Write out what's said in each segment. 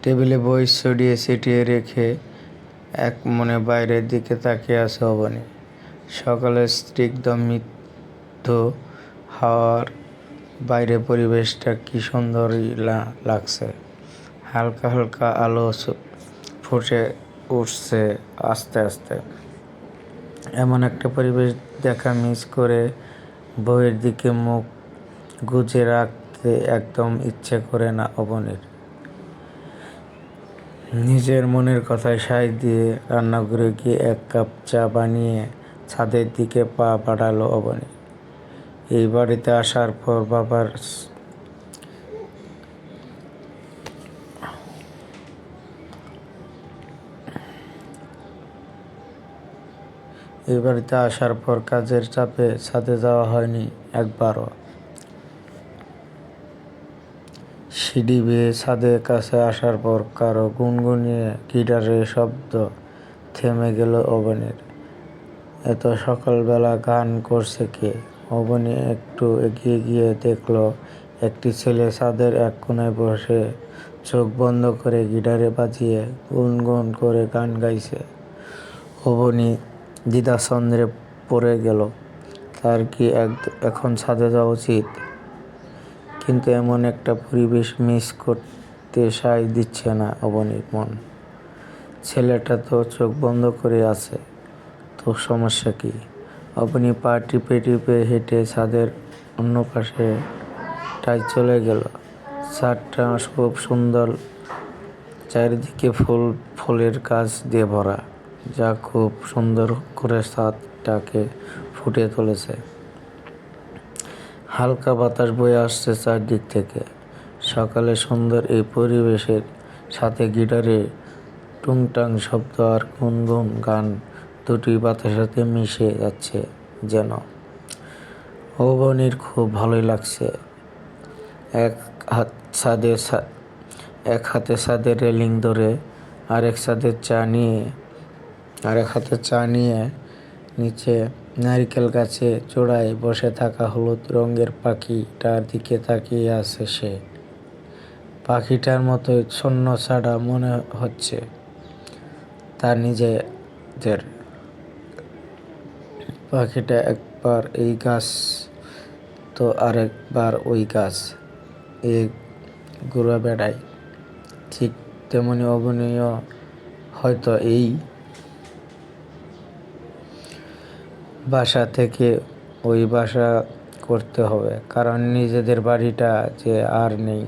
টেবিলে বই ছড়িয়ে ছিটিয়ে রেখে এক মনে বাইরের দিকে তাকিয়ে আছে অবনী। সকালের স্নিগ্ধ মৃদু হাওয়ার বাইরে পরিবেশটা কি সুন্দরই লাগছে। হালকা হালকা আলো ফুটে উঠছে আস্তে আস্তে। এমন একটা পরিবেশ দেখা মিস করে বইয়ের দিকে মুখ গুজে রাখতে একদম ইচ্ছে করে না অবনীর। নিজের মনের কথায় সায় দিয়ে রান্নাঘরে গিয়ে এক কাপ চা বানিয়ে ছাদের দিকে পা বাড়ালো অবনী। এই বাড়িতে আসার পর কাজের চাপে ছাদে যাওয়া হয়নি একবারও। সিঁড়ি বেয়ে ছাদের কাছে আসার পর কারো গুনগুনিয়ে গিটারের শব্দ থেমে গেল অবনীর। এত সকালবেলা গান করছে কে? অবনী একটু এগিয়ে গিয়ে দেখল একটি ছেলে ছাদের এক কোণায় বসে চোখ বন্ধ করে গিটারে বাজিয়ে গুনগুন করে গান গাইছে। অবনী দ্বিধাদ্বন্দ্বে পড়ে গেল, তার কি এখন ছাদে যাওয়া উচিত? কিন্তু এমন একটা পরিবেশ মিস করতে সায় দিচ্ছে না অবনীর মন। ছেলেটা তো চোখ বন্ধ করে আছে, তো সমস্যা কি? অবনী পা টিপে টিপে হেঁটে ছাদের অন্য পাশে চলে গেল। ছাদটা খুব সুন্দর, চারিদিকে ফুলের গাছ দিয়ে ভরা, যা খুব সুন্দর করে ছাদটাকে ফুটিয়ে তুলেছে। হালকা বাতাস বয়ে আসছে চারদিক থেকে। সকালে সুন্দর এই পরিবেশের সাথে গিটারে টুংটাং শব্দ আর গুনগুন গান দুটি বাতাসের সাথে মিশে যাচ্ছে যেন। অবনীর খুব ভালোই লাগছে। এক হাতে ছাদের রেলিং ধরে আরেক হাতে চা নিয়ে নিচে নারিকেল গাছে চূড়ায় বসে থাকা হলুদ রঙের পাখিটার দিকে তাকিয়ে আছে সে। পাখিটার মতোই ছন্ন ছাড়া মনে হচ্ছে তার নিজেদের। পাখিটা একবার এই গাছ তো আরেকবার ওই গাছ এ ঘুরে বেড়ায়। ঠিক তেমনি অবনীও হয়তো এই বাসা থেকে ওই বাসা করতে হবে, কারণ নিজেদের বাড়িটা যে আর নেই।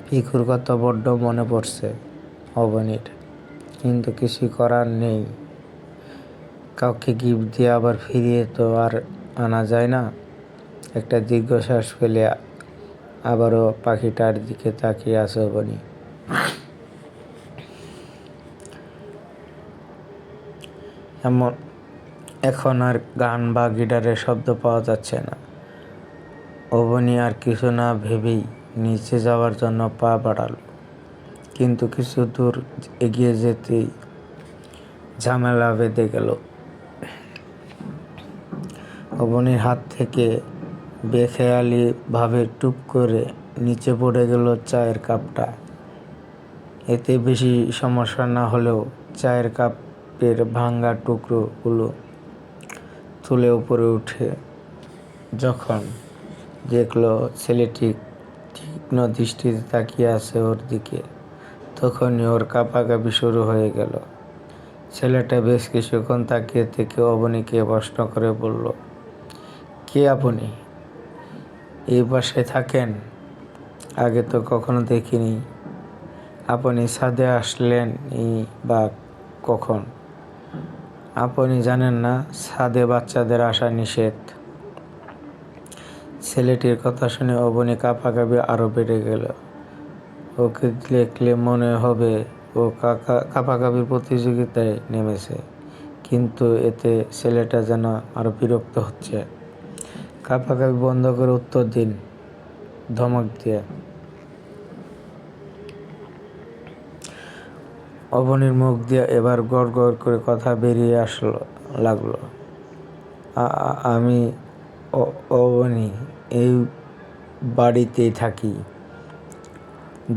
পিকুর কথা বড্ড মনে পড়ছে অবনীর, কিন্তু কিছু করার নেই। কাউকে গিফট দিয়ে আবার ফিরিয়ে তো আর আনা যায় না। একটা দীর্ঘশ্বাস ফেলে আবারও পাখিটার দিকে তাকিয়ে আছে অবনী। এখন আর গান বা গিটারের শব্দ পাওয়া যাচ্ছে না। অবনী আর কিছু না ভেবেই নিচে যাওয়ার জন্য পা বাড়ালো, কিন্তু কিছু দূর এগিয়ে যেতেই ঝামেলা বেঁধে গেল। অবনীর হাত থেকে বেখেয়ালি ভাবে টুপ করে নিচে পড়ে গেল চায়ের কাপটা। এতে বেশি সমস্যা না হলেও চায়ের কাপের ভাঙা টুকরোগুলো তুলে উপরে উঠে যখন দেখলো ছেলেটি তীক্ষ্ণ দৃষ্টিতে তাকিয়ে আছে ওর দিকে, তখনই ওর কাঁপাকাঁপি শুরু হয়ে গেল। ছেলেটা বেশ কিছুক্ষণ তাকিয়ে থেকে অবনীকে প্রশ্ন করে বলল, কে আপনি? এই বাসায় থাকেন? আগে তো কখনো দেখিনি। আপনি ছাদে আসলেন বা কখন? আপনি জানেন না ছাদে বাচ্চাদের আসা নিষেধ? ছেলেটির কথা শুনে অবনী কাঁপাকাঁপি আরো বেড়ে গেল। ওকে দেখলে মনে হবে ও কাঁপাকাঁপির প্রতিযোগিতায় নেমেছে, কিন্তু এতে ছেলেটা যেন আরো বিরক্ত হচ্ছে। কাঁপাকাঁপি বন্ধ করে উত্তর দিন, ধমক দিয়ে। অবনীর মুখ দিয়ে এবার গড় গড় করে কথা বেরিয়ে লাগলো। আমি অবনী, এই বাড়িতেই থাকি।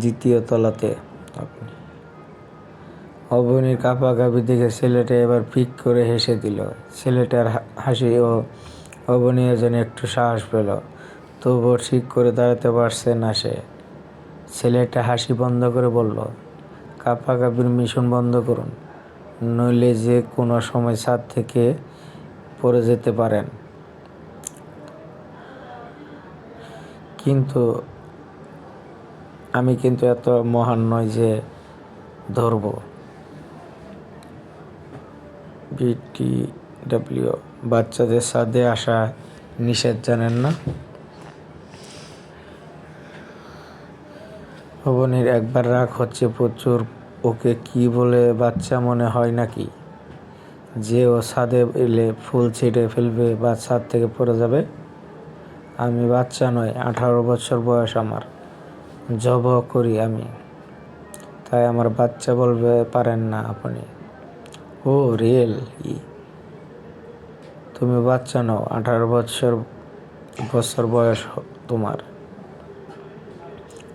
দ্বিতীয় তলাতে। অবনীর কাঁপাকাঁপি দেখে ছেলেটা এবার পিক করে হেসে দিল। ছেলেটার হাসি ও অবনীর যেন একটু সাহস পেল, তবুও ঠিক করে দাঁড়াতে পারছে না সে। ছেলেটা হাসি বন্ধ করে বলল, কাঁপাকাঁপির মিশন বন্ধ করুন, নইলে যে কোনো সময় ছাদ থেকে পড়ে যেতে পারেন। আমি কিন্তু এত মহান নয় যে ধরব। BTW বাচ্চাদের ছাদে আসা নিষেধ, জানেন না? অবনীর একবার রাগ হচ্ছে প্রচুর। ওকে কি বলে বাচ্চা মনে হয় নাকি, যে ও ছাদে এলে ফুল ছিঁড়ে ফেলবে বা ছাদ থেকে পড়ে যাবে? আমি বাচ্চা নয়, 18 বছর বয়স আমার, জব করি আমি, তাই আমার বাচ্চা বলবে পারেন না আপনি? ও রিয়েলি? তুমি বাচ্চা নও, 18 বছর বয়স তোমার,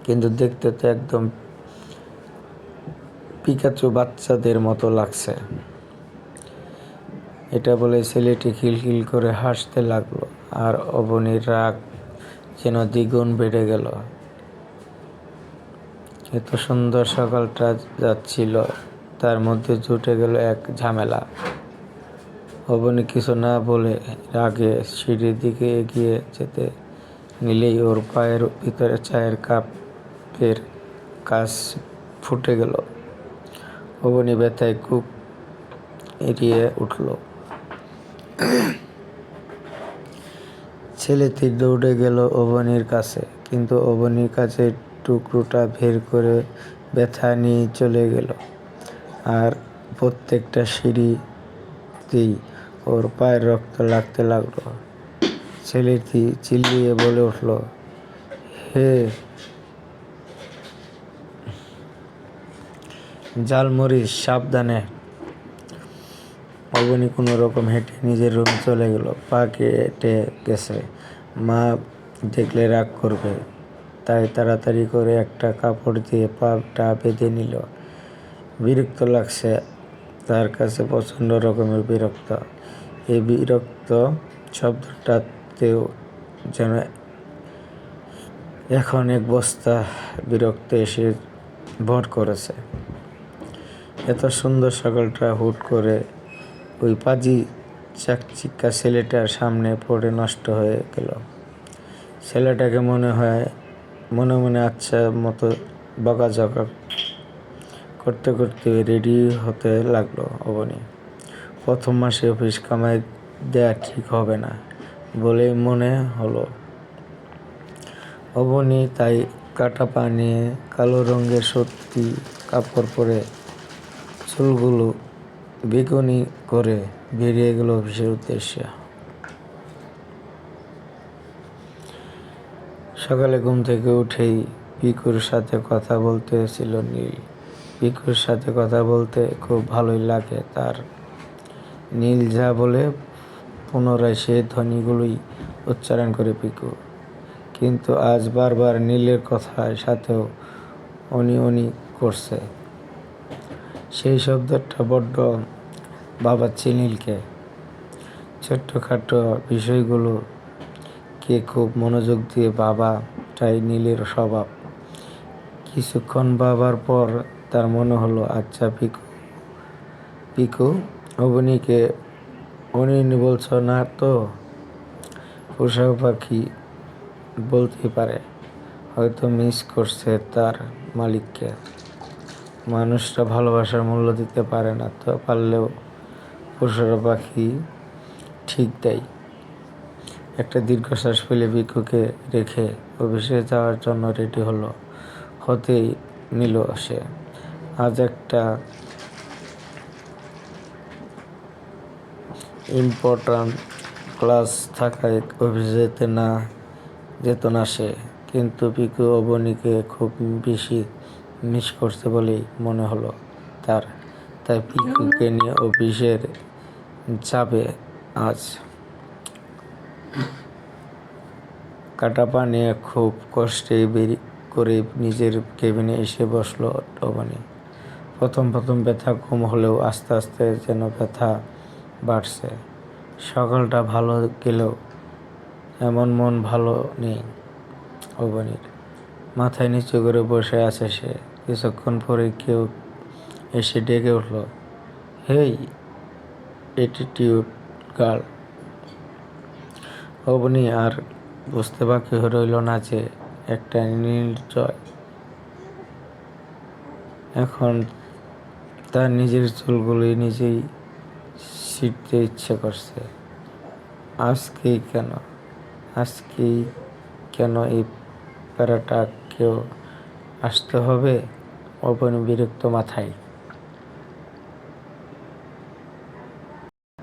কিন্তু দেখতে তো একদম পিকাচু বাচ্চাদের মতো লাগছে। এটা বলে ছেলেটি খিলখিল করে হাসতে লাগলো, আর অবনীর রাগ যেন দ্বিগুণ বেড়ে গেল। এত সুন্দর সকালটা যাচ্ছিল, তার মধ্যে জুটে গেল এক ঝামেলা। অবনী কিছু না বলে রাগে সিঁড়ির দিকে এগিয়ে যেতে নিলেই ওর পায়ের ভিতরে চায়ের কাপের কাজ ফুটে গেল। অবনী ব্যথায় কুপ এড়িয়ে উঠল। ছেলেটি দৌড়ে গেল অবনীর কাছে, কিন্তু অবনীর কাছে টুকরোটা বের করে ব্যথা নিয়ে চলে গেল। আর প্রত্যেকটা সিঁড়িতেই ওর পায়ের রক্ত লাগতে লাগলো। ছেলেটি চিল্লিয়ে বলে উঠল, হে জালমরিচ, সাবধানে! অবনী কোনো রকম হেঁটে নিজের রুমে চলে গেল। পা কেটে গেছে, মা দেখলে রাগ করবে, তাই তাড়াতাড়ি করে একটা কাপড় দিয়ে পাটা বেঁধে নিল। বিরক্ত লাগছে তার কাছে, প্রচণ্ড রকমের বিরক্ত। এই বিরক্ত শব্দটাতেও যেন এখন এক বস্তা বিরক্ত এসে ভর করেছে। এত সুন্দর সকালটা হুট করে ওই পাজি চাকচিক্কা ছেলেটার সামনে পড়ে নষ্ট হয়ে গেল। ছেলেটাকে মনে মনে আচ্ছা মতো বকাঝকা করতে করতে রেডি হতে লাগলো অবনী। প্রথম মাসে অফিস কামাই দেয়া ঠিক হবে না বলেই মনে হলো। অবনী তাই কাটা পা নিয়ে কালো রঙের সত্যি কাপড় পরে চুলগুলো বেগুনি করে বেরিয়ে গেল অফিসের উদ্দেশ্যে। সকালে ঘুম থেকে উঠেই পিকুর সাথে কথা বলতেছিল নীল। পিকুর সাথে কথা বলতে খুব ভালোই লাগে তার। নীল যা বলে পুনরায় সেই ধ্বনিগুলোই উচ্চারণ করে পিকু। কিন্তু আজ বারবার নীলের কথার সাথেও অনি করছে। সেই শব্দটা বড্ড ভাবাচ্ছে নীলকে। ছোট্টখাটো বিষয়গুলো কে খুব মনোযোগ দিয়ে ভাবাটাই নীলের স্বভাব। কিছুক্ষণ ভাবার পর তার মনে হলো, আচ্ছা পিকু, অবনীকে অনি বলছ না তো? পোষা পাখি বলতেই পারে, হয়তো মিস করছে তার মালিককে। মানুষরা ভালোবাসার মূল্য দিতে পারে না তো পারলেও পোষা পাখি ঠিক দেয়। একটা দীর্ঘশ্বাস ফেলে পিকুকে রেখে অফিসে যাওয়ার জন্য রেডি হতেই নিল সে। আজ একটা ইম্পর্ট্যান্ট ক্লাস থাকায় অফিসে যেত না সে। কিন্তু পিকু অবনীকে খুব বেশি মিস করছে বলেই মনে হলো তার, তাই পিকুকে নিয়ে অফিসে যাবে আজ। কাটা পা নিয়ে খুব কষ্টে করে নিজের কেবিনে এসে বসলো অবনী। প্রথম ব্যথা কম হলেও আস্তে আস্তে যেন ব্যথা বাড়ছে। সকালটা ভালো গেলেও এমন মন ভালো নেই অবনীর। মাথায় নিচু করে বসে আছে সে। কিছুক্ষণ পরে কেউ এসে ডেকে উঠল, হেই অ্যাটিটিউড গার্ল। অবনী আর বুঝতে বাকি রইল না যে একটা নির্জয় এখন তার নিজের চুলগুলি নিজেই ছিঁড়তে ইচ্ছে করছে। আজকেই কেন এই প্যারাটাকেও আসতে হবে? অবনী বিরক্ত মাথায়